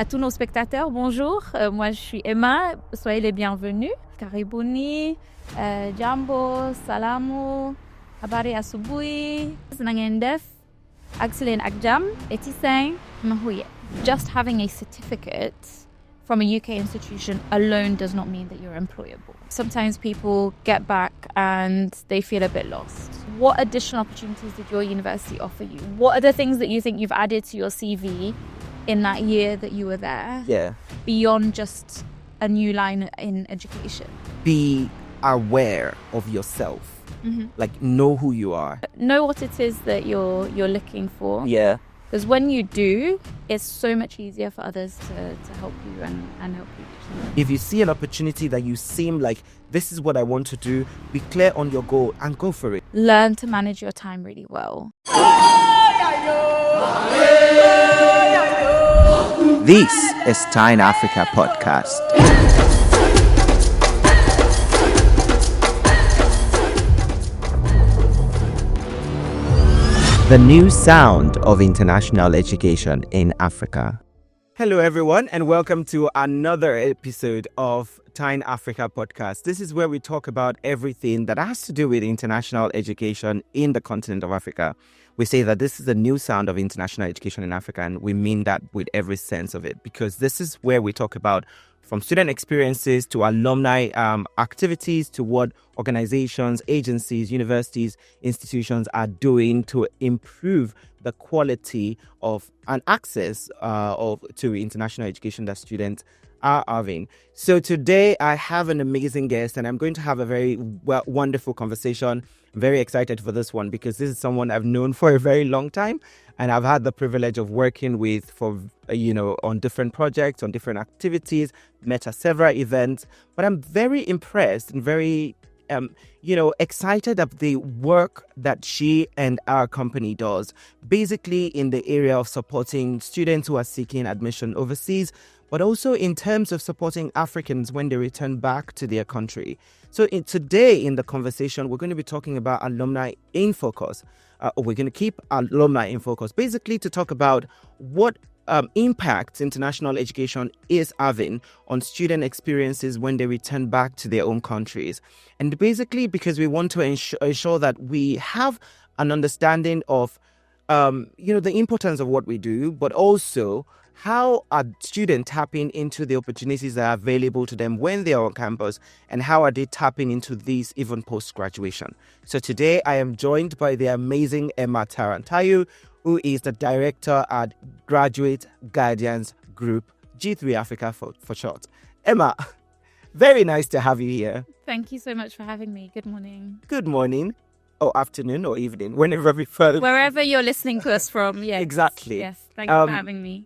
À tous nos spectateurs, bonjour. Moi, je suis Emma. Soyez les bienvenus. Karibuni, Jambo, Salamu, Habari Asubuhi, Nangendef, Axelin Agjam, Etiseng, Mahuye. Just having a certificate from a UK institution alone does not mean that you're employable. Sometimes people get back and they feel a bit lost. What additional opportunities did your university offer you? What are the things that you think you've added to your CV in that year that you were there? Yeah. Beyond just a new line in education. Be aware of yourself. Mm-hmm. Like, know who you are. Know what it is that you're looking for. Yeah. Because when you do, it's so much easier for others to help you and help you. If you see an opportunity that you seem like, this is what I want to do, be clear on your goal and go for it. Learn to manage your time really well. This is TINE Africa Podcast. The new sound of international education in Africa. Hello, everyone, and welcome to another episode of TINE Africa Podcast. This is where we talk about everything that has to do with international education in the continent of Africa. We say that this is the new sound of international education in Africa, and we mean that with every sense of it, because this is where we talk about from student experiences to alumni activities to what organizations, agencies, universities, institutions are doing to improve the quality of and access to international education that students are having. So today I have an amazing guest, and I'm going to have a very wonderful conversation. I'm very excited for this one because this is someone I've known for a very long time, and I've had the privilege of working with for on different projects, on different activities, met at several events. But I'm very impressed and very excited of the work that she and our company does, basically in the area of supporting students who are seeking admission overseas, but also in terms of supporting Africans when they return back to their country. So today in the conversation, we're going to be talking about alumni in focus. We're going to keep alumni in focus, basically to talk about what impact international education is having on student experiences when they return back to their own countries. And basically because we want to ensure that we have an understanding of, the importance of what we do, but also how are students tapping into the opportunities that are available to them when they are on campus, and how are they tapping into these even post-graduation. So today I am joined by the amazing Emma Tarrant Tayou, who is the director at Graduate Guardians Group, G3 Africa for short. Emma, very nice to have you here. Thank you so much for having me. Good morning. Good morning, or afternoon, or evening, whenever we further. Wherever you're listening to us from, yes. Exactly. Yes, thank you for having me.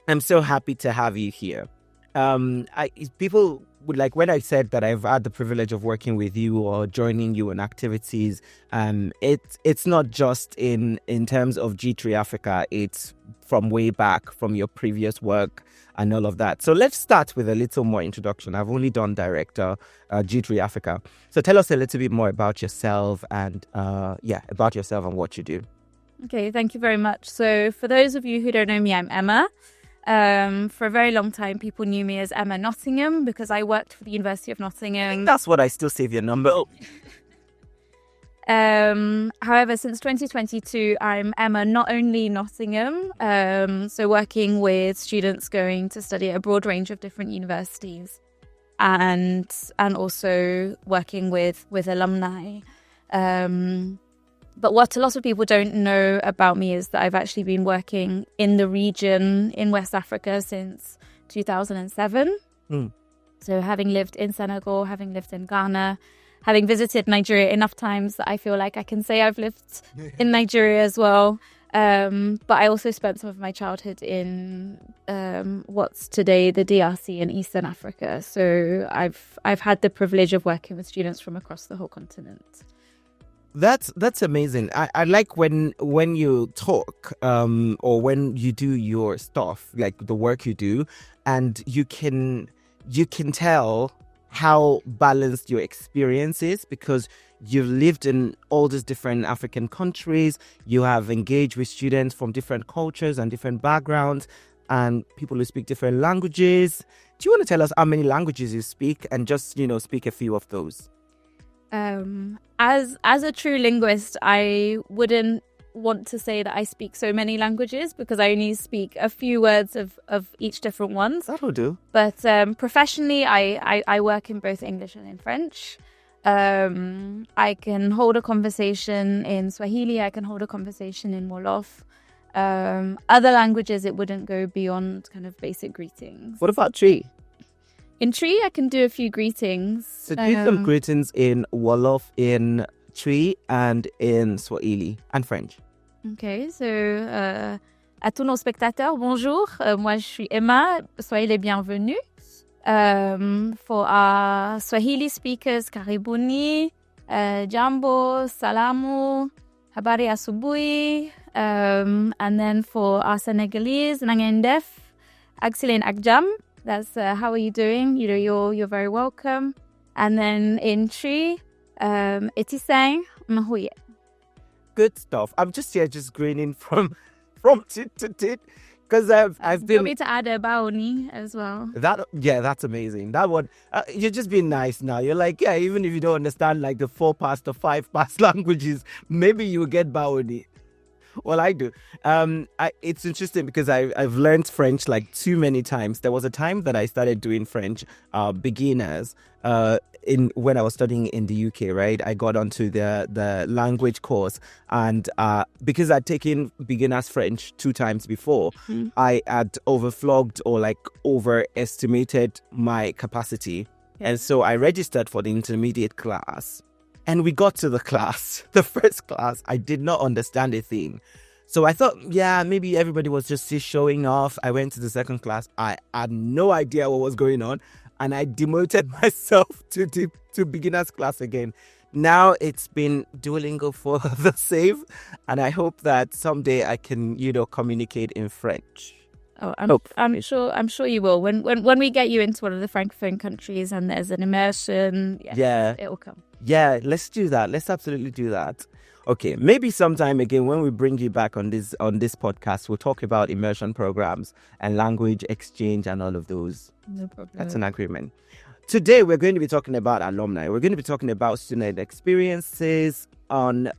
I'm so happy to have you here. People would like, when I said that I've had the privilege of working with you or joining you in activities, it's not just in terms of G3 Africa, it's from way back from your previous work and all of that. So let's start with a little more introduction. I've only done director G3 Africa. So tell us a little bit more about yourself and what you do. Okay, thank you very much. So for those of you who don't know me, I'm Emma. For a very long time, people knew me as Emma Nottingham because I worked for the University of Nottingham. That's what I still save your number. However, since 2022, I'm Emma Not Only Nottingham, so working with students going to study at a broad range of different universities, and also working with alumni. But what a lot of people don't know about me is that I've actually been working in the region in West Africa since 2007. So having lived in Senegal, having lived in Ghana, having visited Nigeria enough times that I feel like I can say I've lived in Nigeria as well. But I also spent some of my childhood in what's today the DRC in Eastern Africa. So I've had the privilege of working with students from across the whole continent. That's amazing. I like when you talk or when you do your stuff, like the work you do, and you can tell how balanced your experience is because you've lived in all these different African countries. You have engaged with students from different cultures and different backgrounds. and people who speak different languages. Do you want to tell us how many languages you speak and just, speak a few of those? As a true linguist, I wouldn't want to say that I speak so many languages because I only speak a few words of each different ones. That'll do. But professionally, I work in both English and in French. I can hold a conversation in Swahili. I can hold a conversation in Wolof. Other languages, it wouldn't go beyond kind of basic greetings. What about Tree? In Tree, I can do a few greetings. So do some greetings in Wolof, in Tree, and in Swahili and French. Okay, so à tous nos spectateurs, bonjour. Moi, je suis Emma. Soyez les bienvenus. For our Swahili speakers, karibuni, jambo, salamu, habari asubuhi. And then for our Senegalese, nangendef, agsilen agjam. That's how are you doing? You're very welcome. And then in Tree, etisang mahuye. Good stuff. I'm just here, just grinning from tit to tit, because I've been. You want me to add a baoni as well? That's amazing. That one, you're just being nice now. You're like, yeah, even if you don't understand like the 4 past or 5 past languages, maybe you get baoni. Well, I do. It's interesting because I've learned French like too many times. There was a time that I started doing French beginners when I was studying in the UK, right? I got onto the language course, and because I'd taken beginners French 2 times before, I had overflogged or like overestimated my capacity. Yeah. And so I registered for the intermediate class. And we got to the class, the first class, I did not understand a thing. So I thought, yeah, maybe everybody was just showing off. I went to the second class. I had no idea what was going on. And I demoted myself to beginner's class again. Now it's been Duolingo for the save. And I hope that someday I can, communicate in French. Oh, I'm sure you will. When we get you into one of the Francophone countries and there's an immersion, yes, it will come. Yeah, let's do that. Let's absolutely do that. Okay, maybe sometime again when we bring you back on this podcast, we'll talk about immersion programs and language exchange and all of those. No problem. That's an agreement. Today, we're going to be talking about alumni. We're going to be talking about student experiences on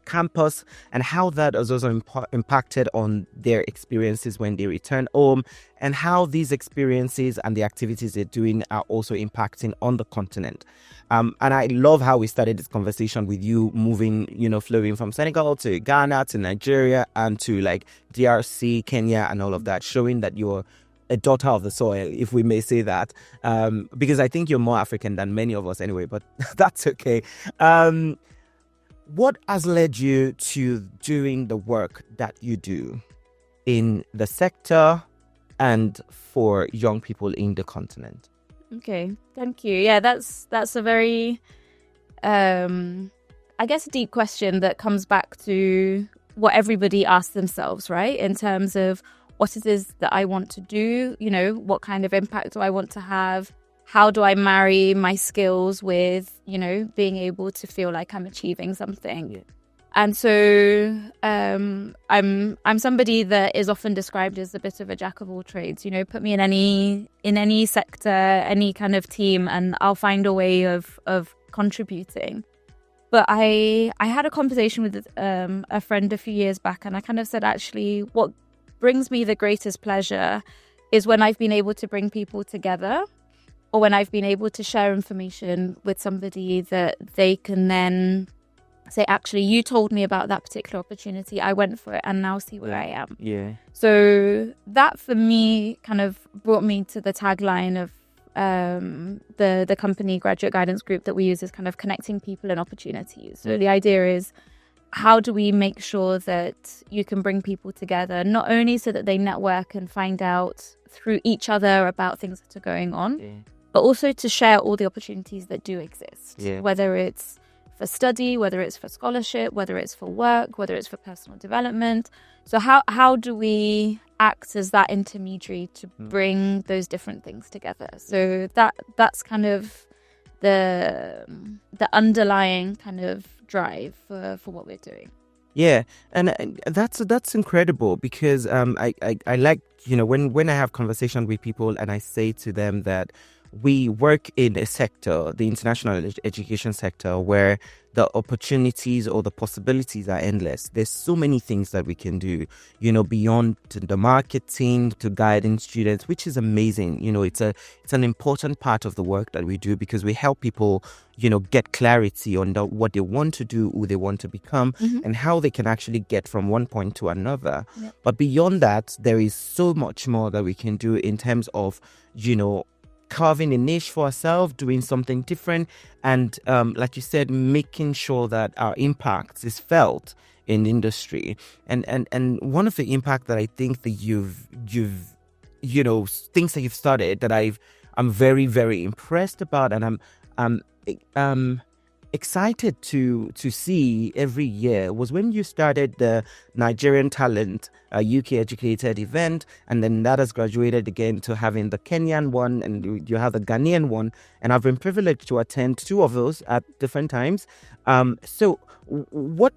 campus and how that has also impacted on their experiences when they return home, and how these experiences and the activities they're doing are also impacting on the continent. And I love how we started this conversation with you moving, flowing from Senegal to Ghana to Nigeria and to like DRC, Kenya and all of that, showing that you're a daughter of the soil, if we may say that, because I think you're more African than many of us anyway, but that's okay. What has led you to doing the work that you do in the sector and for young people in the continent? Okay, thank you. Yeah, that's a very, I guess, a deep question that comes back to what everybody asks themselves, right? In terms of what it is that I want to do, what kind of impact do I want to have? How do I marry my skills with, being able to feel like I'm achieving something? Yeah. And so I'm somebody that is often described as a bit of a jack of all trades. Put me in any sector, any kind of team, and I'll find a way of contributing. But I had a conversation with a friend a few years back, and I kind of said, actually, what brings me the greatest pleasure is when I've been able to bring people together, or when I've been able to share information with somebody that they can then say, actually, you told me about that particular opportunity. I went for it and now see where I am. Yeah. So that for me kind of brought me to the tagline of the company Graduate Guidance Group that we use, is kind of connecting people and opportunities. So the idea is, how do we make sure that you can bring people together, not only so that they network and find out through each other about things that are going on, but also to share all the opportunities that do exist, whether it's for study, whether it's for scholarship, whether it's for work, whether it's for personal development. So how do we act as that intermediary to bring those different things together? So that's kind of the underlying kind of drive for what we're doing. Yeah, and that's incredible because I like, when I have conversation with people and I say to them that we work in a sector, the international education sector, where the opportunities or the possibilities are endless. There's so many things that we can do, beyond the marketing to guiding students, which is amazing. It's an important part of the work that we do because we help people, get clarity on what they want to do, who they want to become, and how they can actually get from one point to another. Yep. But beyond that, there is so much more that we can do in terms of, carving a niche for ourselves, doing something different, and like you said, making sure that our impact is felt in the industry. And one of the impact that I think that you've things that you've started that I'm very, very impressed about, and I'm excited to see every year was when you started the Nigerian Talent UK Educated event, and then that has graduated again to having the Kenyan one, and you have the Ghanaian one, and I've been privileged to attend two of those at different times. So what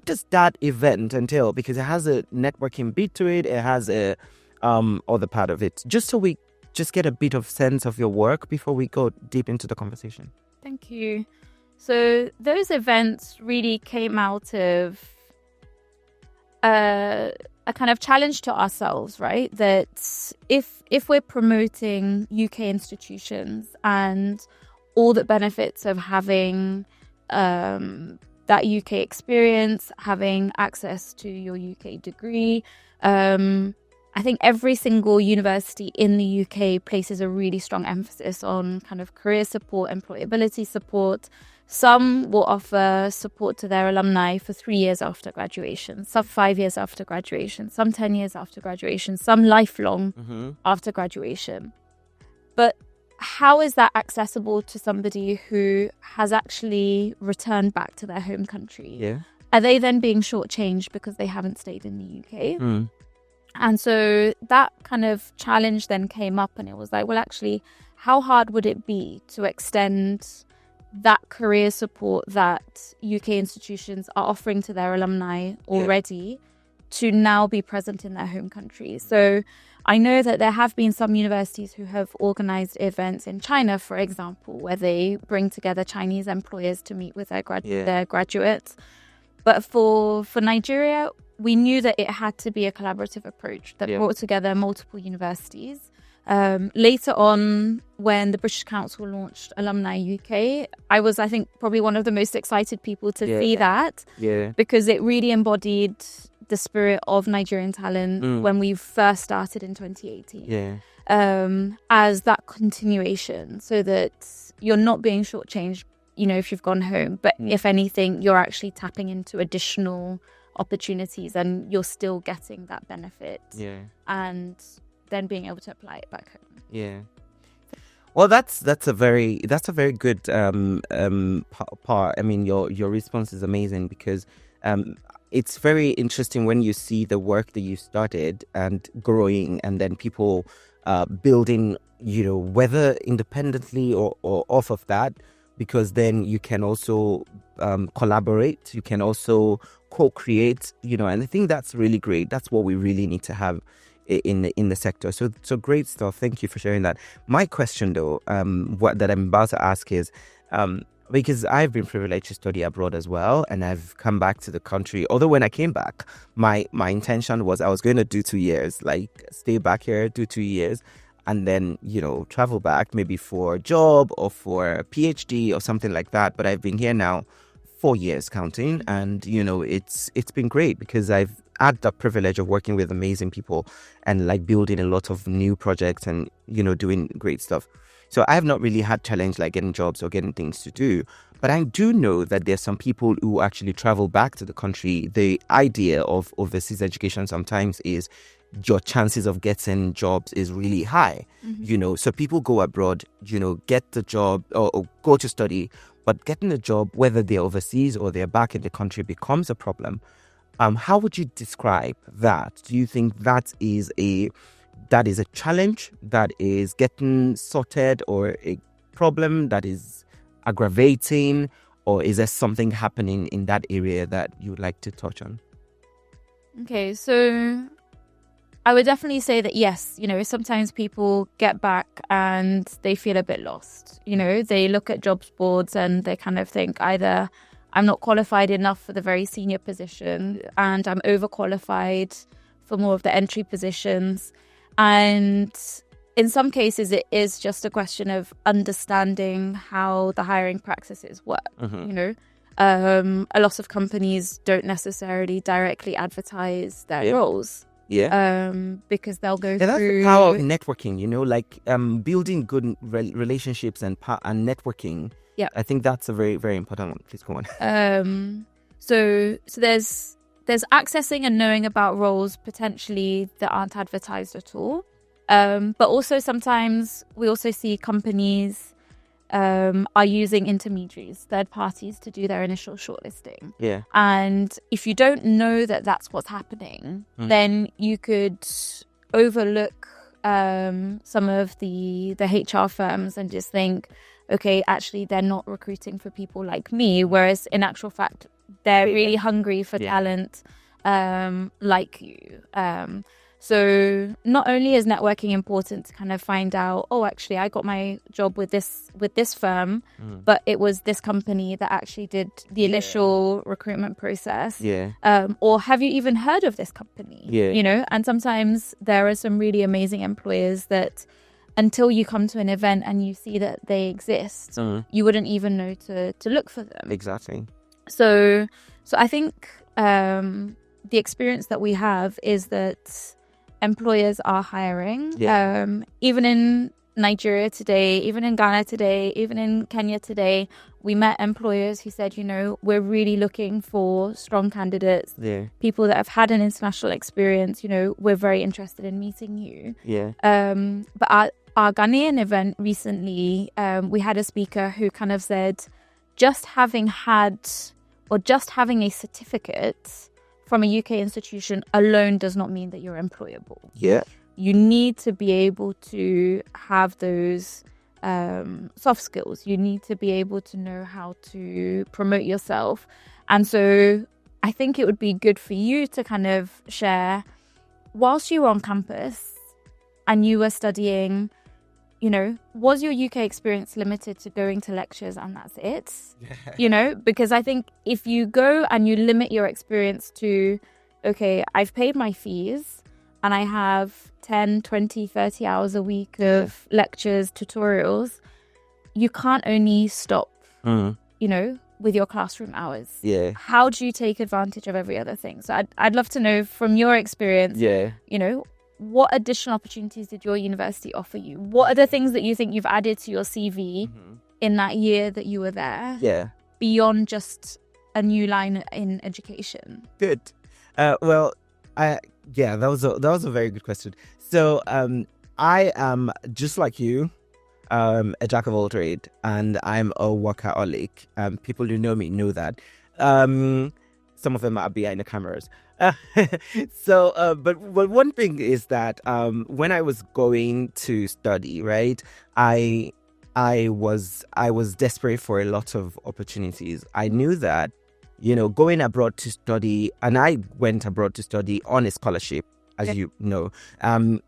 does that event entail? Because it has a networking bit to it, it has a other part of it, just so we just get a bit of sense of your work before we go deep into the conversation. Thank you. So those events really came out of a kind of challenge to ourselves, right? That if we're promoting UK institutions and all the benefits of having that UK experience, having access to your UK degree, I think every single university in the UK places a really strong emphasis on kind of career support, employability support. Some will offer support to their alumni for 3 years after graduation, some 5 years after graduation, some 10 years after graduation, some lifelong after graduation. But how is that accessible to somebody who has actually returned back to their home country? Yeah. Are they then being shortchanged because they haven't stayed in the UK? And so that kind of challenge then came up, and it was like, well, actually, how hard would it be to extend that career support that UK institutions are offering to their alumni already to now be present in their home countries? So I know that there have been some universities who have organized events in China, for example, where they bring together Chinese employers to meet with their graduates. But for Nigeria, we knew that it had to be a collaborative approach that brought together multiple universities. Later on, when the British Council launched Alumni UK, I was, I think, probably one of the most excited people to see that, because it really embodied the spirit of Nigerian talent when we first started in 2018. As that continuation, so that you're not being shortchanged, if you've gone home, but if anything, you're actually tapping into additional opportunities and you're still getting that benefit. And then being able to apply it back home. Well, that's a very good part. I mean, your response is amazing, because it's very interesting when you see the work that you started and growing, and then people building, whether independently or off of that, because then you can also collaborate, you can also co-create, and I think that's really great. That's what we really need to have in the sector. So great stuff. Thank you for sharing that. My question, though, what that I'm about to ask is, because I've been privileged to study abroad as well, and I've come back to the country. Although when I came back, my intention was I was going to do 2 years, like stay back here, do 2 years, and then, travel back maybe for a job or for a PhD or something like that. But I've been here now 4 years counting, and it's been great, because I've had the privilege of working with amazing people and like building a lot of new projects and doing great stuff. So I have not really had challenge like getting jobs or getting things to do. But I do know that there's some people who actually travel back to the country. The idea of overseas education sometimes is your chances of getting jobs is really high. So people go abroad, get the job or go to study, but getting a job, whether they're overseas or they're back in the country, becomes a problem. How would you describe that? Do you think that is a challenge that is getting sorted, or a problem that is aggravating? or is there something happening in that area that you would like to touch on? Okay, so I would definitely say that yes, sometimes people get back and they feel a bit lost. They look at jobs boards and they kind of think either I'm not qualified enough for the very senior position and I'm overqualified for more of the entry positions. And in some cases, it is just a question of understanding how the hiring practices work. A lot of companies don't necessarily directly advertise their roles. Because they'll go that's through the power of networking, building good relationships and networking. Yeah, I think that's a very, very important one. Please go on. So there's accessing and knowing about roles potentially that aren't advertised at all. But also sometimes we also see companies are using intermediaries, third parties, to do their initial shortlisting. Yeah. And if you don't know that that's what's happening, then you could overlook some of the HR firms and just think, okay, actually they're not recruiting for people like me, whereas in actual fact they're really hungry for talent like you. So not only is networking important to kind of find out, oh, actually, I got my job with this firm, but it was this company that actually did the initial recruitment process. Yeah. Or have you even heard of this company? Yeah. And sometimes there are some really amazing employers that until you come to an event and you see that they exist, you wouldn't even know to look for them. Exactly. So I think the experience that we have is that employers are hiring. Even in Nigeria today, even in Ghana today, even in Kenya today, we met employers who said, we're really looking for strong candidates, people that have had an international experience. We're very interested in meeting you. But our Ghanaian event recently, we had a speaker who kind of said, just having a certificate from a UK institution alone does not mean that you're employable. Yeah. You need to be able to have those soft skills. You need to be able to know how to promote yourself. And so I think it would be good for you to kind of share, whilst you were on campus and you were studying, was your UK experience limited to going to lectures and that's it? Because I think if you go and you limit your experience to, okay, I've paid my fees and I have 10, 20, 30 hours a week of lectures, tutorials, you can't only stop, with your classroom hours. Yeah. How do you take advantage of every other thing? So I'd love to know from your experience, what additional opportunities did your university offer you? What are the things that you think you've added to your CV in that year that you were there? Yeah. Beyond just a new line in education. Good. That was a very good question. So I am just like you, a jack of all trades, and I'm a workaholic. People who know me know that. Some of them are behind the cameras. But one thing is that when I was going to study, right, I was desperate for a lot of opportunities. I knew that, going abroad to study, and I went abroad to study on a scholarship, as you know, and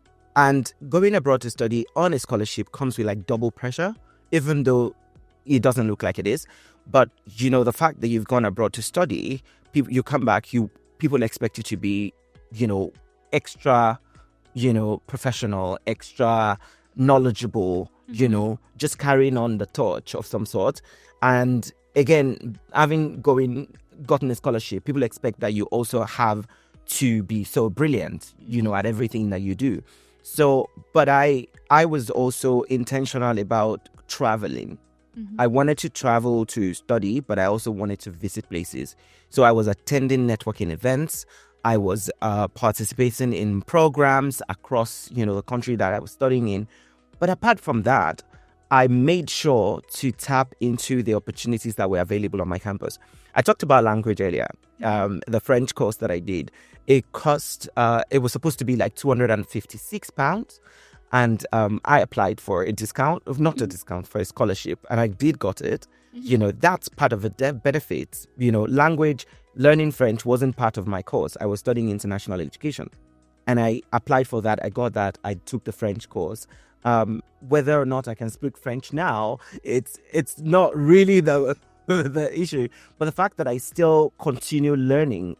going abroad to study on a scholarship comes with like double pressure, even though it doesn't look like it is. But, the fact that you've gone abroad to study, you come back, people expect you to be, extra, professional, extra knowledgeable, just carrying on the torch of some sort. And again, having gotten a scholarship, people expect that you also have to be so brilliant, at everything that you do. So, but I was also intentional about traveling. I wanted to travel to study, but I also wanted to visit places. So I was attending networking events. I was participating in programs across, the country that I was studying in. But apart from that, I made sure to tap into the opportunities that were available on my campus. I talked about language earlier. The French course that I did, it was supposed to be like £256. And I applied for a discount, not a discount, for a scholarship, and I did got it. That's part of the benefits. Language, learning French wasn't part of my course. I was studying international education. And I applied for that. I got that. I took the French course. Whether or not I can speak French now, it's not really the issue. But the fact that I still continue learning,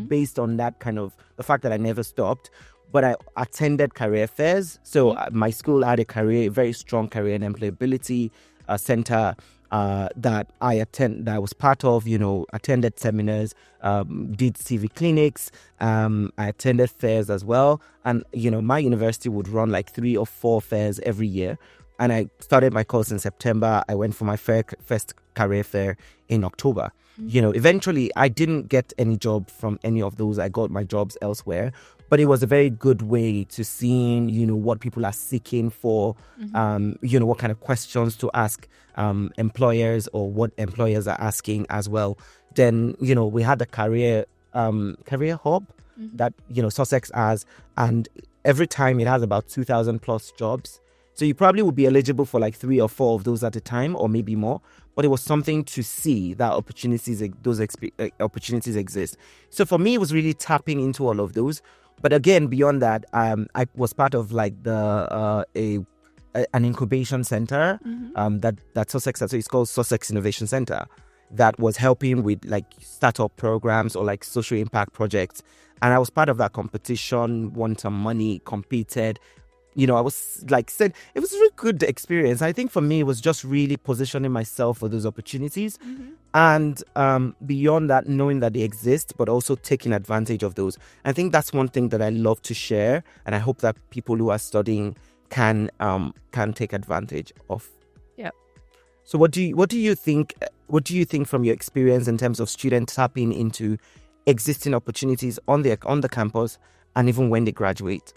based on that kind of the fact that I never stopped. But I attended career fairs. So my school had a very strong career and employability center that I was part of, attended seminars, did CV clinics. I attended fairs as well. And, my university would run like 3 or 4 fairs every year. And I started my course in September. I went for my first career fair in October. Eventually I didn't get any job from any of those. I got my jobs elsewhere. But it was a very good way to see, what people are seeking for, what kind of questions to ask employers or what employers are asking as well. Then, we had the career hub that, Sussex has. And every time it has about 2,000 plus jobs. So you probably would be eligible for like 3 or 4 of those at a time or maybe more. But it was something to see that opportunities exist. So for me, it was really tapping into all of those. But again, beyond that, I was part of like an incubation center that Sussex. So it's called Sussex Innovation Center, that was helping with like startup programs or like social impact projects. And I was part of that competition. Won some money, competed. I was like said, it was a really good experience. I think for me, it was just really positioning myself for those opportunities. And beyond that, knowing that they exist, but also taking advantage of those. I think that's one thing that I love to share. And I hope that people who are studying can take advantage of. Yeah. So what do you think from your experience in terms of students tapping into existing opportunities on the campus and even when they graduate?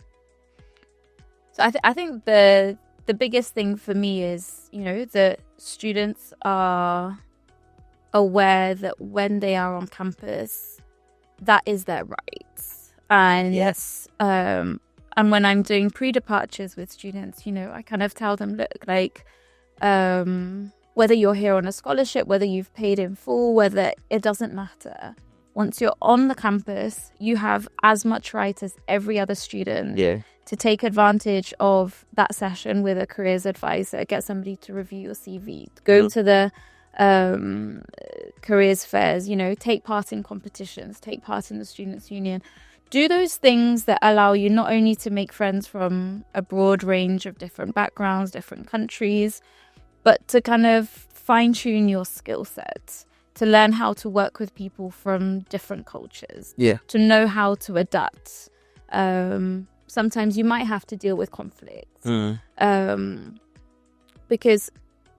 So I think the biggest thing for me is, the students are aware that when they are on campus, that is their rights. And yes, and when I'm doing pre-departures with students, I kind of tell them, look, like, whether you're here on a scholarship, whether you've paid in full, whether it doesn't matter. Once you're on the campus, you have as much right as every other student to take advantage of that session with a careers advisor, get somebody to review your CV, go to the careers fairs, take part in competitions, take part in the Students' Union. Do those things that allow you not only to make friends from a broad range of different backgrounds, different countries, but to kind of fine-tune your skill set, to learn how to work with people from different cultures, to know how to adapt. Sometimes you might have to deal with conflicts because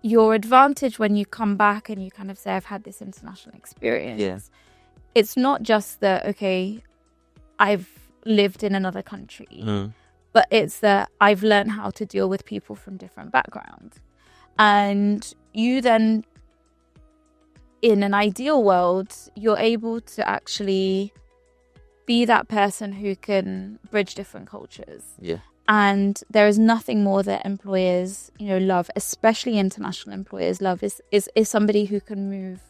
your advantage when you come back and you kind of say, I've had this international experience, it's not just that, okay, I've lived in another country, but it's that I've learned how to deal with people from different backgrounds. And you then, in an ideal world, you're able to actually be that person who can bridge different cultures. And there is nothing more that employers, love, especially international employers love, is somebody who can move,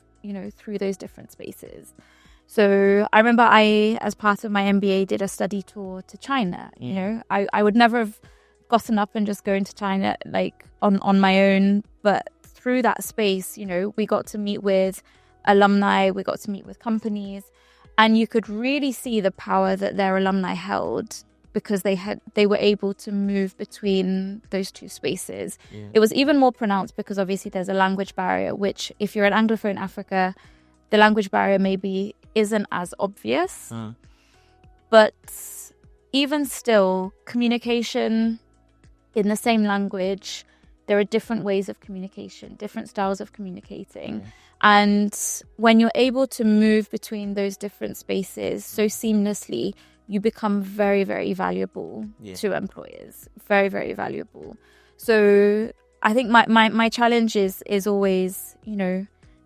through those different spaces. So I remember as part of my MBA, did a study tour to China. I would never have gotten up and just go into China like on my own, but through that space, we got to meet with alumni, we got to meet with companies, and you could really see the power that their alumni held because they were able to move between those two spaces. It was even more pronounced because obviously there's a language barrier, which if you're an Anglophone Africa, the language barrier maybe isn't as obvious. But even still, communication in the same language, there are different ways of communication, different styles of communicating. And when you're able to move between those different spaces so seamlessly, you become very, very valuable to employers. Very, very valuable. So I think my challenge is always,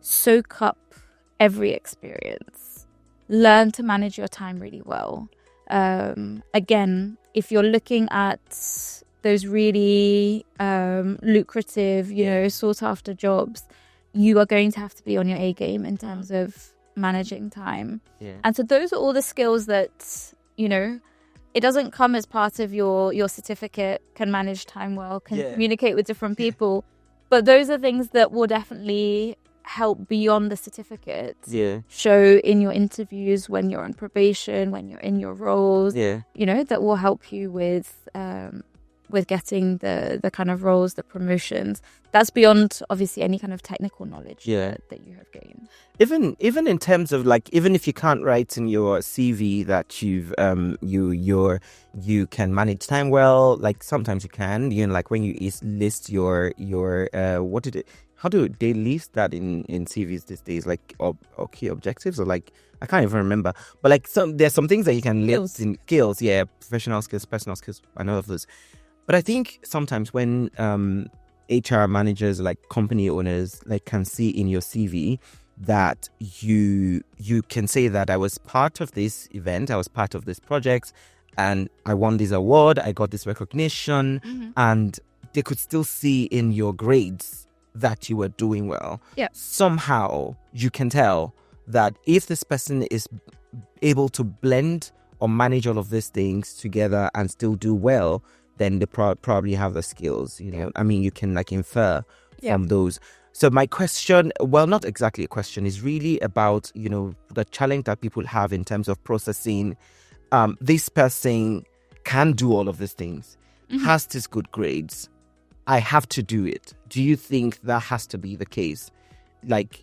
soak up every experience. Learn to manage your time really well. Again, if you're looking at those really lucrative, sought after jobs, you are going to have to be on your A game in terms of managing time. Yeah. And so those are all the skills that, it doesn't come as part of your certificate, can manage time well, can communicate with different people. But those are things that will definitely help beyond the certificate. Yeah. Show in your interviews, when you're on probation, when you're in your roles. Yeah. That will help you with getting the kind of roles, the promotions. That's beyond obviously any kind of technical knowledge that you have gained. Even in terms of like, even if you can't write in your CV that you've you can manage time well, like sometimes you can, like when you list your how do they list that in CVs these days, like or key objectives, or like I can't even remember, but like there's some things that you can list in skills, professional skills, personal skills, and all of those. But I think sometimes when HR managers, like company owners, like can see in your CV that you can say that I was part of this event, I was part of this project, and I won this award, I got this recognition, and they could still see in your grades that you were doing well. Yeah. Somehow you can tell that if this person is able to blend or manage all of these things together and still do well, then they probably have the skills, I mean, you can like infer from those. So my question, well, not exactly a question, is really about, the challenge that people have in terms of processing. This person can do all of these things, has these good grades. I have to do it. Do you think that has to be the case? Like,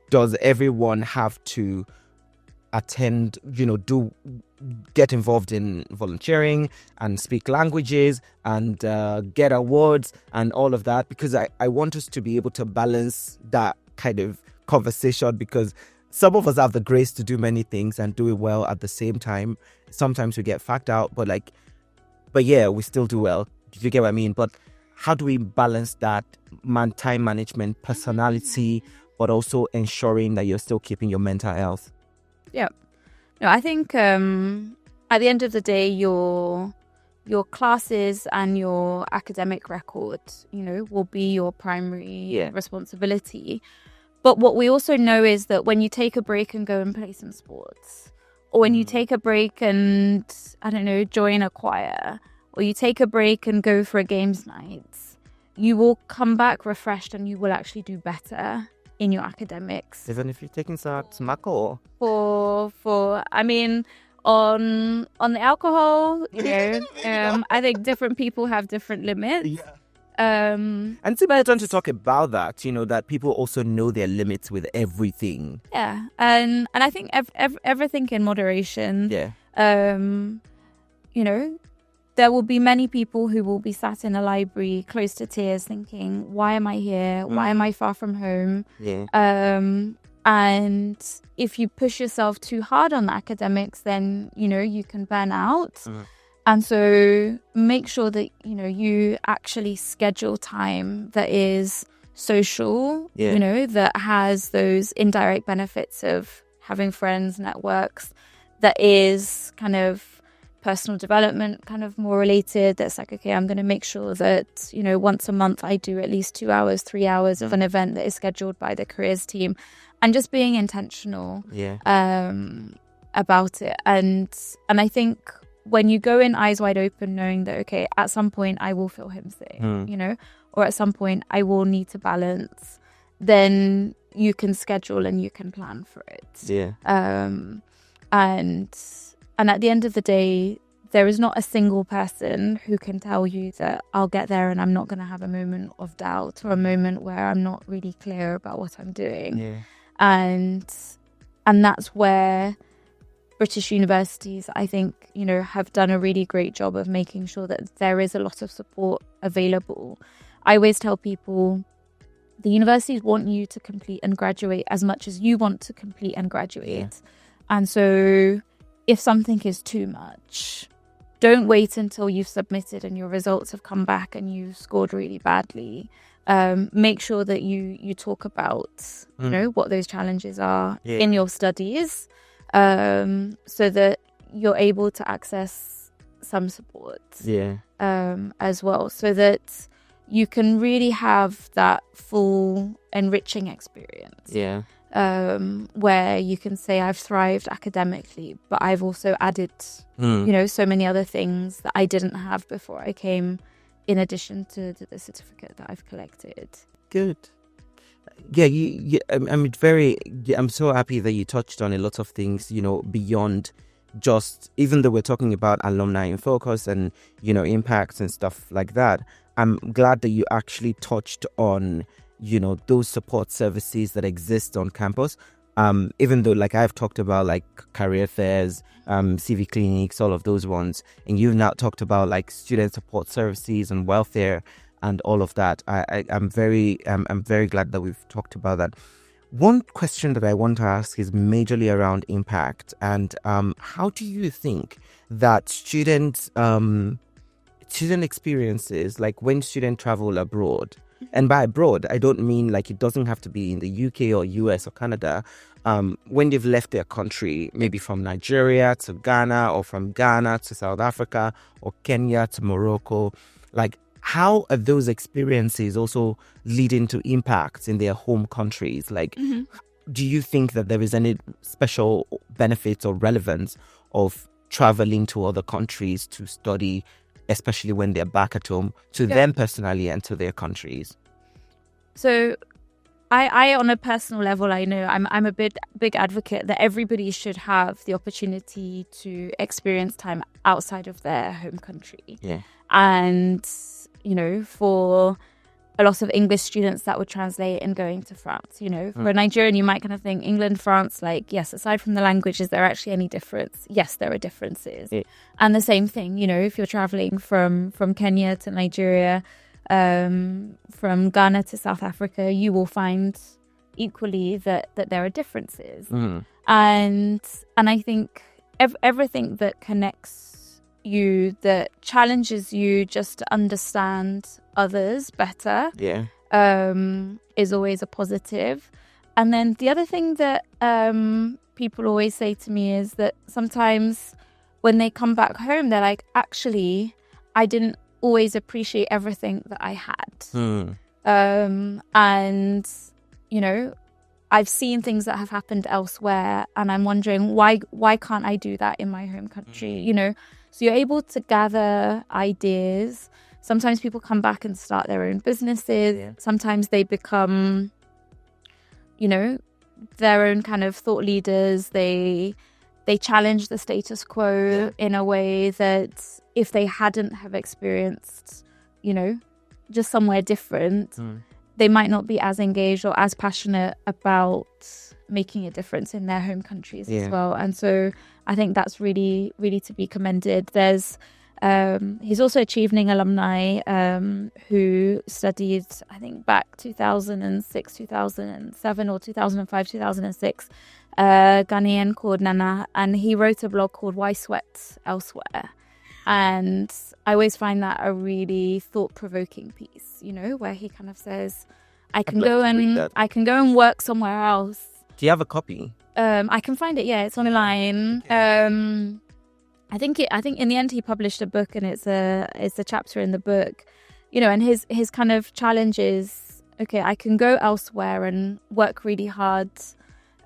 does everyone have to attend, get involved in volunteering and speak languages and get awards and all of that? Because I want us to be able to balance that kind of conversation, because some of us have the grace to do many things and do it well at the same time. Sometimes we get fact out, but we still do well. Do you get what I mean? But how do we balance that time management, personality, but also ensuring that you're still keeping your mental health? Yeah. No, I think at the end of the day, your classes and your academic record, will be your primary responsibility. But what we also know is that when you take a break and go and play some sports, or when you take a break and, I don't know, join a choir, or you take a break and go for a games night, you will come back refreshed and you will actually do better in your academics. Even if you're taking some smacko. I mean, on the alcohol, I think different people have different limits. Yeah. And it's important to talk about that, that people also know their limits with everything. Yeah. And I think everything in moderation. Yeah. There will be many people who will be sat in a library close to tears thinking, why am I here? Why am I far from home? Yeah. And if you push yourself too hard on the academics, then, you can burn out. And so make sure that, you actually schedule time that is social, that has those indirect benefits of having friends, networks, that is kind of personal development, kind of more related. That's like, okay, I'm going to make sure that, once a month I do at least 2 hours, 3 hours of an event that is scheduled by the careers team, and just being intentional about it. And I think when you go in eyes wide open, knowing that, okay, at some point I will feel homesick, or at some point I will need to balance, then you can schedule and you can plan for it. Yeah. And at the end of the day, there is not a single person who can tell you that I'll get there and I'm not going to have a moment of doubt or a moment where I'm not really clear about what I'm doing. Yeah. And that's where British universities, I think, have done a really great job of making sure that there is a lot of support available. I always tell people the universities want you to complete and graduate as much as you want to complete and graduate. Yeah. And so if something is too much, don't wait until you've submitted and your results have come back and you've scored really badly. Make sure that you talk about, what those challenges are in your studies, so that you're able to access some support Yeah. as well, so that you can really have that full enriching experience. Yeah. Where you can say I've thrived academically, but I've also added, so many other things that I didn't have before I came, in addition to the certificate that I've collected. Good. Yeah, I'm so happy that you touched on a lot of things, beyond just, even though we're talking about alumni in focus and, impacts and stuff like that. I'm glad that you actually touched on, those support services that exist on campus. Even though, like, I've talked about, like, career fairs, CV clinics, all of those ones. And you've now talked about, like, student support services and welfare and all of that. I'm very glad that we've talked about that. One question that I want to ask is majorly around impact. And how do you think that student experiences, like when students travel abroad, and by abroad, I don't mean like it doesn't have to be in the UK or US or Canada, when they've left their country, maybe from Nigeria to Ghana, or from Ghana to South Africa, or Kenya to Morocco, like, how are those experiences also leading to impacts in their home countries? Like, do you think that there is any special benefits or relevance of traveling to other countries to study, especially when they're back at home, to them personally and to their countries? So I on a personal level, I know I'm a big advocate that everybody should have the opportunity to experience time outside of their home country. Yeah. And for a lot of English students, that would translate in going to France. For a Nigerian, you might kind of think England, France, like, yes, aside from the language, is there actually any difference? Yes, there are differences. Yeah. And the same thing, if you're traveling from Kenya to Nigeria, from Ghana to South Africa, you will find equally that there are differences. And I think everything that connects you, that challenges you just to understand others better, is always a positive. And then the other thing that people always say to me is that sometimes when they come back home, they're like, actually, I didn't always appreciate everything that I had. And I've seen things that have happened elsewhere, and I'm wondering why can't I do that in my home country? So you're able to gather ideas. Sometimes people come back and start their own businesses. Yeah. Sometimes they become, their own kind of thought leaders. They challenge the status quo in a way that if they hadn't have experienced, just somewhere different, they might not be as engaged or as passionate about making a difference in their home countries as well. And so I think that's really, really to be commended. There's he's also a Chevening alumni who studied, I think, back 2006, 2007 or 2005, 2006, Ghanaian called Nana, and he wrote a blog called Why Sweat Elsewhere. And I always find that a really thought-provoking piece, where he kind of says, I can go and work somewhere else. Do you have a copy? I can find it. Yeah, it's online. Okay. I think in the end he published a book, and it's a chapter in the book, and his kind of challenge is, okay, I can go elsewhere and work really hard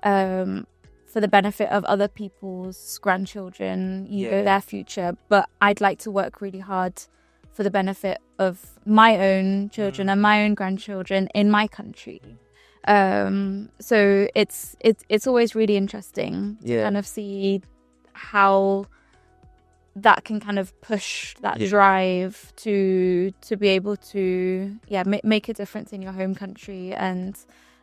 for the benefit of other people's grandchildren, their future, but I'd like to work really hard for the benefit of my own children and my own grandchildren in my country. So it's always really interesting to kind of see how that can kind of push that drive to be able to make a difference in your home country. And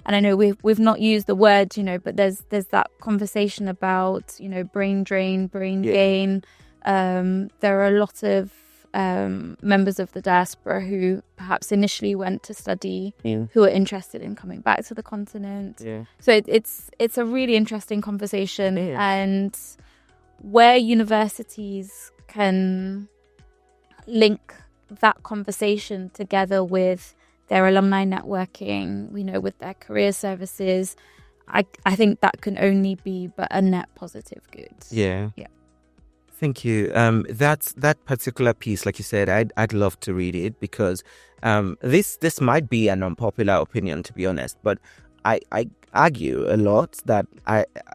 I know we've not used the word, but there's that conversation about brain drain, brain gain. There are a lot of members of the diaspora who perhaps initially went to study who are interested in coming back to the continent. So it's a really interesting conversation, and where universities can link that conversation together with their alumni networking, with their career services, I think that can only be but a net positive good. Yeah. Thank you. That particular piece, like you said, I'd love to read it because this might be an unpopular opinion, to be honest, but I argue a lot that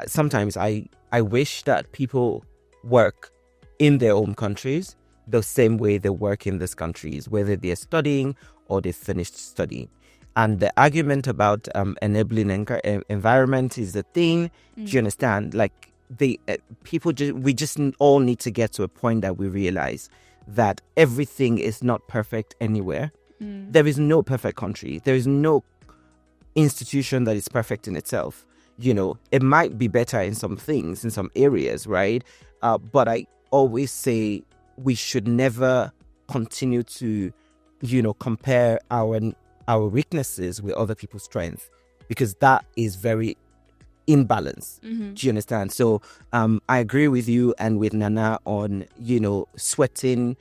sometimes I wish that people work in their own countries the same way they work in these countries, whether they're studying or they finished studying. And the argument about enabling environment is the thing. Do you understand? Like we just all need to get to a point that we realize that everything is not perfect anywhere. There is no perfect country. There is no institution that is perfect in itself. It might be better in some things, in some areas, right? But I always say we should never continue to, compare our weaknesses with other people's strengths, because that is very imbalance. Do you understand? So I agree with you and with Nana on, sweating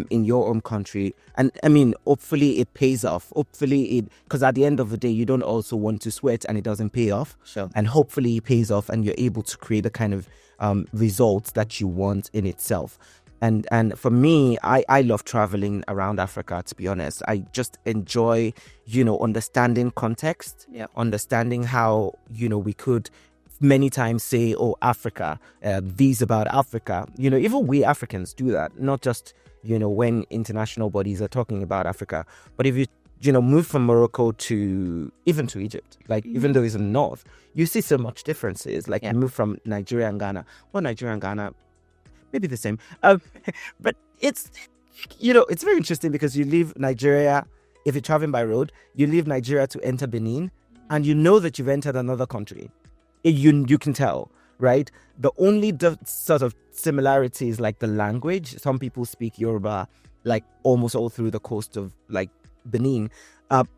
in your own country. And I mean, hopefully it pays off. Because at the end of the day, you don't also want to sweat and it doesn't pay off. Sure. And hopefully it pays off and you're able to create the kind of results that you want in itself. And for me, I love traveling around Africa, to be honest. I just enjoy, understanding context, understanding how, we could many times say, oh, Africa, these about Africa. Even we Africans do that, not just, when international bodies are talking about Africa. But if you, move from Morocco to Egypt, like even though it's in the north, you see so much differences. Like you move from Nigeria and Ghana. Well, Nigeria and Ghana, maybe the same. But it's very interesting because you leave Nigeria, if you're traveling by road, you leave Nigeria to enter Benin, and you know that you've entered another country. You can tell, right? The only sort of similarity is like the language. Some people speak Yoruba, like almost all through the coast of like Benin.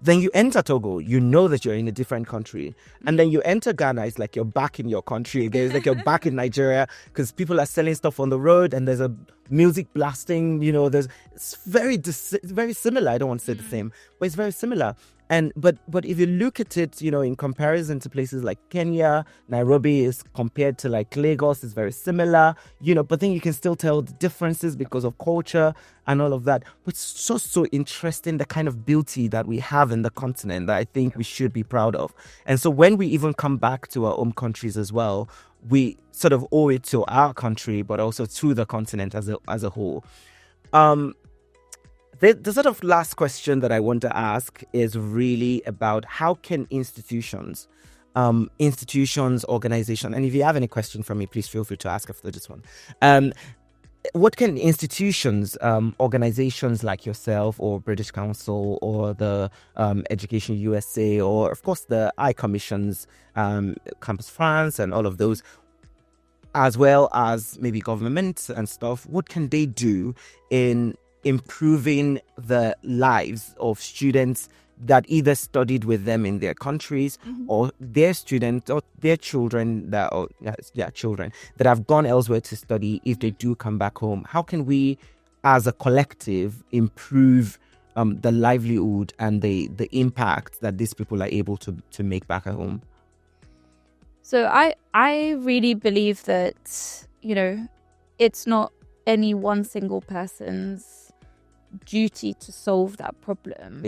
Then you enter Togo, you know that you're in a different country. And then you enter Ghana, it's like you're back in your country. There's like you're back in Nigeria because people are selling stuff on the road and there's a music blasting, it's very similar. I don't want to say the same, but it's very similar. But if you look at it, in comparison to places like Kenya, Nairobi is compared to like Lagos is very similar, but then you can still tell the differences because of culture and all of that. But it's just so interesting, the kind of beauty that we have in the continent that I think we should be proud of. And so when we even come back to our home countries as well, we sort of owe it to our country, but also to the continent as a whole. The sort of last question that I want to ask is really about how can institutions, organizations, and if you have any question for me, please feel free to ask after this one. What can institutions, organizations like yourself or British Council or the Education USA or, of course, the I-Commissions, Campus France and all of those, as well as maybe government and stuff, what can they do in improving the lives of students that either studied with them in their countries or their students or their children children that have gone elsewhere to study if they do come back home? How can we as a collective improve the livelihood and the impact that these people are able to make back at home? So I really believe that, it's not any one single person's duty to solve that problem.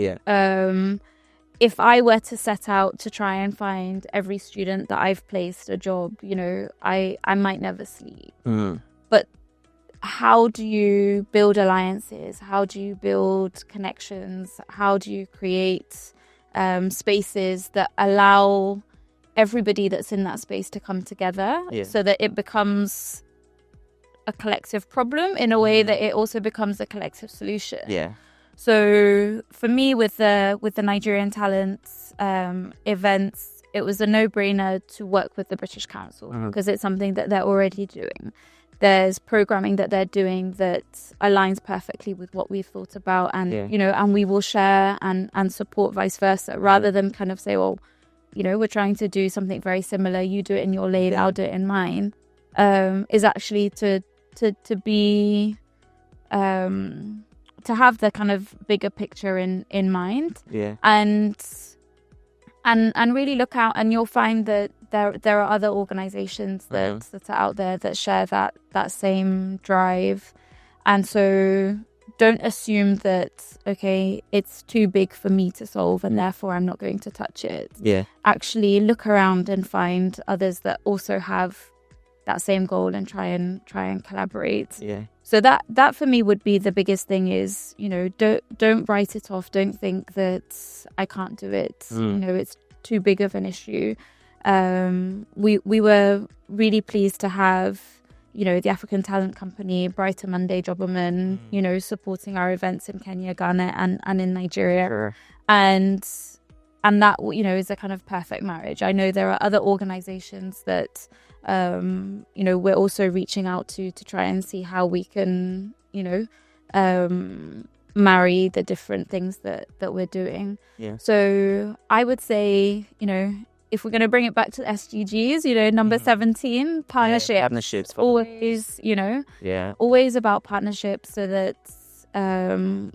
If I were to set out to try and find every student that I've placed a job, I might never sleep. But how do you build alliances? How do you build connections? How do you create spaces that allow everybody that's in that space to come together so that it becomes a collective problem in a way that it also becomes a collective solution. So for me, with the Nigerian Talents events, it was a no-brainer to work with the British Council because it's something that they're already doing. There's programming that they're doing that aligns perfectly with what we've thought about, and and we will share and support vice versa, rather than kind of say, well, we're trying to do something very similar. You do it in your lane, I'll do it in mine. Is actually to be to have the kind of bigger picture in mind, and really look out, and you'll find that there are other organizations that are out there that share that same drive. And so don't assume that, okay, it's too big for me to solve and therefore I'm not going to touch it. Yeah. Actually look around and find others that also have that same goal and try and collaborate. Yeah. So that for me would be the biggest thing is, don't write it off. Don't think that I can't do it. It's too big of an issue. We were really pleased to have, the African Talent Company, Brighter Monday Jobberman, supporting our events in Kenya, Ghana, and in Nigeria. Sure. And that, is a kind of perfect marriage. I know there are other organizations that, we're also reaching out to try and see how we can, marry the different things that we're doing. Yeah. So I would say, if we're going to bring it back to the SDGs, number 17, partnership. Yeah, partnerships. Always, always about partnerships so that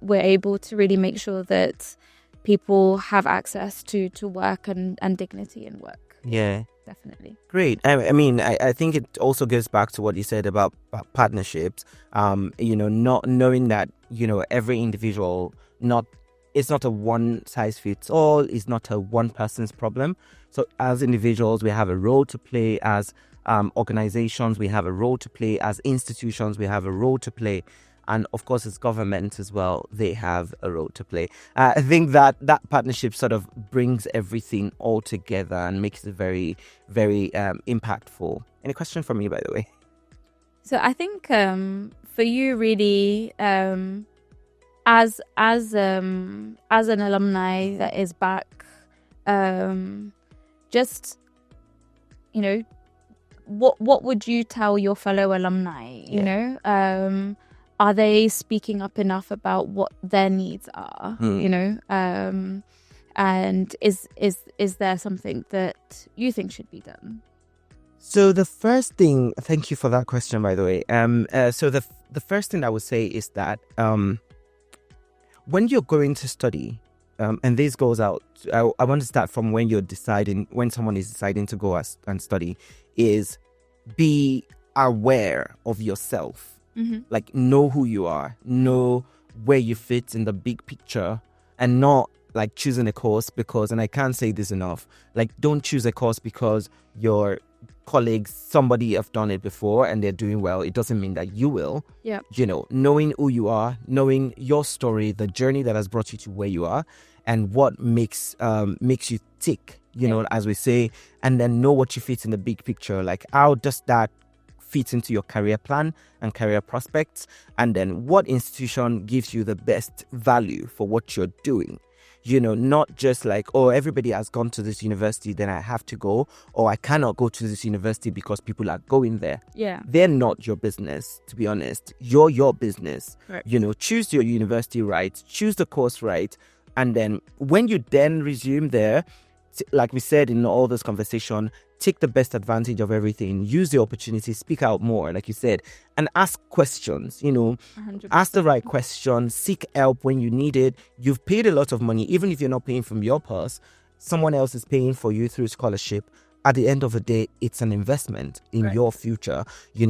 we're able to really make sure that people have access to work and dignity in work. Yeah. Definitely. Great. I think it also goes back to what you said about partnerships. Not knowing that, every individual, it's not a one size fits all. It's not a one person's problem. So as individuals, we have a role to play. As organizations, we have a role to play. As institutions, we have a role to play. And of course, as governments as well, they have a role to play. I think that partnership sort of brings everything all together and makes it very, very impactful. Any question from me, by the way? So I think for you, really, as an alumni that is back, just, what would you tell your fellow alumni? Are they speaking up enough about what their needs are? And is there something that you think should be done? So the first thing, thank you for that question, by the way. So the first thing I would say is that when you're going to study, and this goes out, I want to start from when someone is deciding to go and study, is be aware of yourself. Mm-hmm. Like, know who you are, know where you fit in the big picture, and not like choosing a course because, and I can't say this enough, like, don't choose a course because your colleagues, somebody have done it before and they're doing well. It doesn't mean that you will. Yeah. Knowing who you are, knowing your story, the journey that has brought you to where you are, and what makes you tick, as we say, and then know what you fit in the big picture. Like, how does that fit into your career plan and career prospects, and then what institution gives you the best value for what you're doing. Not just like, oh, everybody has gone to this university, then I have to go, or I cannot go to this university because people are going there. Yeah. They're not your business, to be honest. You're your business. Right. Choose your university right, choose the course right, and then when you then resume there, like we said in all this conversation, take the best advantage of everything, use the opportunity, speak out more, like you said, and ask questions, 100%. Ask the right questions, seek help when you need it. You've paid a lot of money, even if you're not paying from your purse, someone else is paying for you through scholarship. At the end of the day, it's an investment in your future,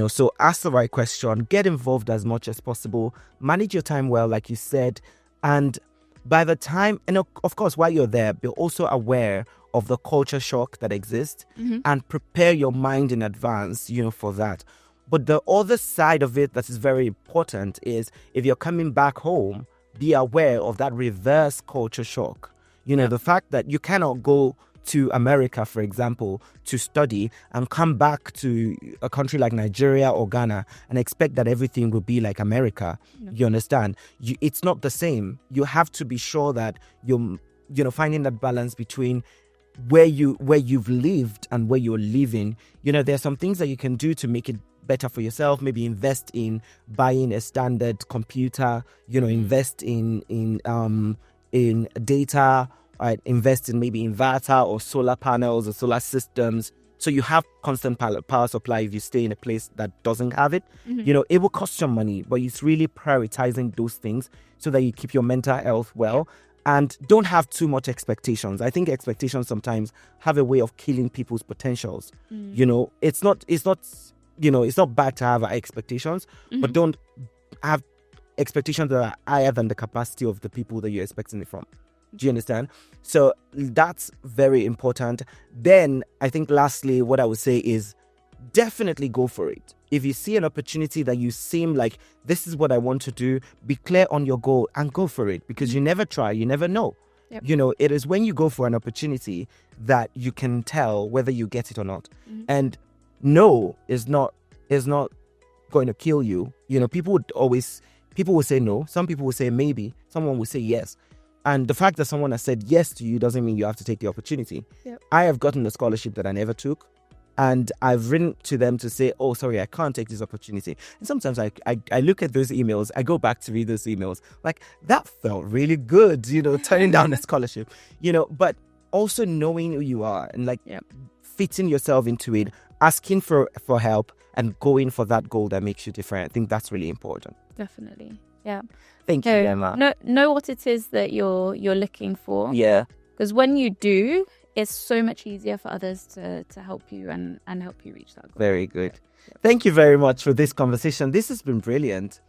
so ask the right question, get involved as much as possible, manage your time well, like you said, and by the time, and of course, while you're there, be also aware of the culture shock that exists, Mm-hmm. and prepare your mind in advance, for that. But the other side of it that is very important is if you're coming back home, be aware of that reverse culture shock. The fact that you cannot go to America, for example, to study and come back to a country like Nigeria or Ghana and expect that everything will be like America. No. You understand? It's not the same. You have to be sure that you're, finding that balance between where you've lived and where you're living. There are some things that you can do to make it better for yourself. Maybe invest in buying a standard computer, invest in data, right? Invest in maybe inverter or solar panels or solar systems. So you have constant power supply if you stay in a place that doesn't have it. Mm-hmm. It will cost you money, but it's really prioritizing those things so that you keep your mental health well and don't have too much expectations. I think expectations sometimes have a way of killing people's potentials. You know, it's not bad to have expectations, but don't have expectations that are higher than the capacity of the people that you're expecting it from. Do you understand? So that's very important. Then I think lastly, what I would say is definitely go for it. If you see an opportunity that you seem like this is what I want to do, be clear on your goal and go for it, because you never try, you never know. Yep. You know, it is when you go for an opportunity that you can tell whether you get it or not. And no is not going to kill you. You know, people will say no. Some people will say maybe. Someone will say yes. And the fact that someone has said yes to you doesn't mean you have to take the opportunity. Yep. I have gotten a scholarship that I never took, and I've written to them to say, oh, sorry, I can't take this opportunity. And sometimes I look at those emails, I go back to read those emails, like, that felt really good, you know, turning down a scholarship, you know, but also knowing who you are and like fitting yourself into it, asking for help and going for that goal that makes you different. I think that's really important. Definitely. Yeah. Thank you, Emma. Know what it is that you're looking for. Yeah. Because when you do, it's so much easier for others to help you and help you reach that goal. Very good. Thank you very much for this conversation. This has been brilliant.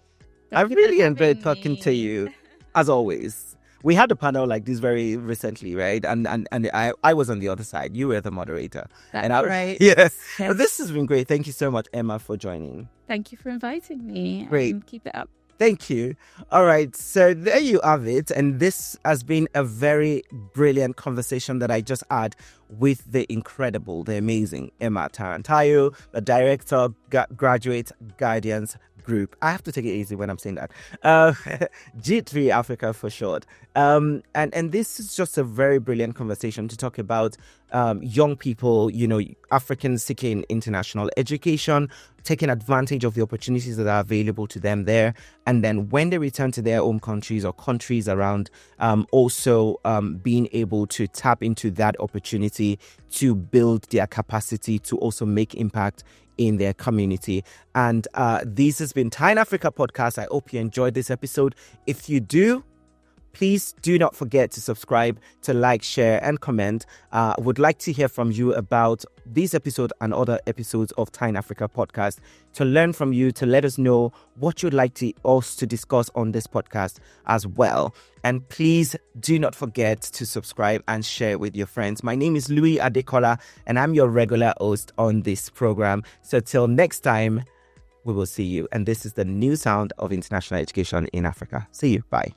I've really enjoyed talking to you, as always. We had a panel like this very recently, right? And I was on the other side. You were the moderator. That's right. Yes. But this has been great. Thank you so much, Emma, for joining. Thank you for inviting me. Great. Keep it up. Thank you. All right. So there you have it. And this has been a very brilliant conversation that I just had with the incredible, the amazing Emma Tarrant Tayou, the director of Graduate Guidance Group. I have to take it easy when I'm saying that. G3 Africa for short. And this is just a very brilliant conversation to talk about young people, you know, Africans seeking international education, taking advantage of the opportunities that are available to them there. And then when they return to their home countries or countries around, also being able to tap into that opportunity to build their capacity to also make impact in their community. And this has been TINE Africa Podcast. I hope you enjoyed this episode. If you do, please do not forget to subscribe, to like, share, and comment. I would like to hear from you about this episode and other episodes of TINE Africa Podcast, to learn from you, to let us know what you'd like us to discuss on this podcast as well. And please do not forget to subscribe and share with your friends. My name is Louis Adekola, and I'm your regular host on this program. So till next time, we will see you. And this is the new sound of international education in Africa. See you. Bye.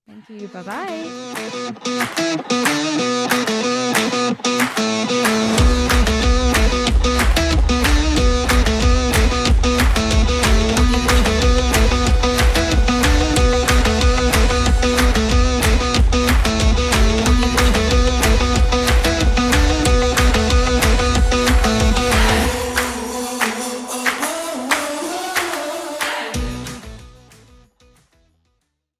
Thank you. Bye-bye.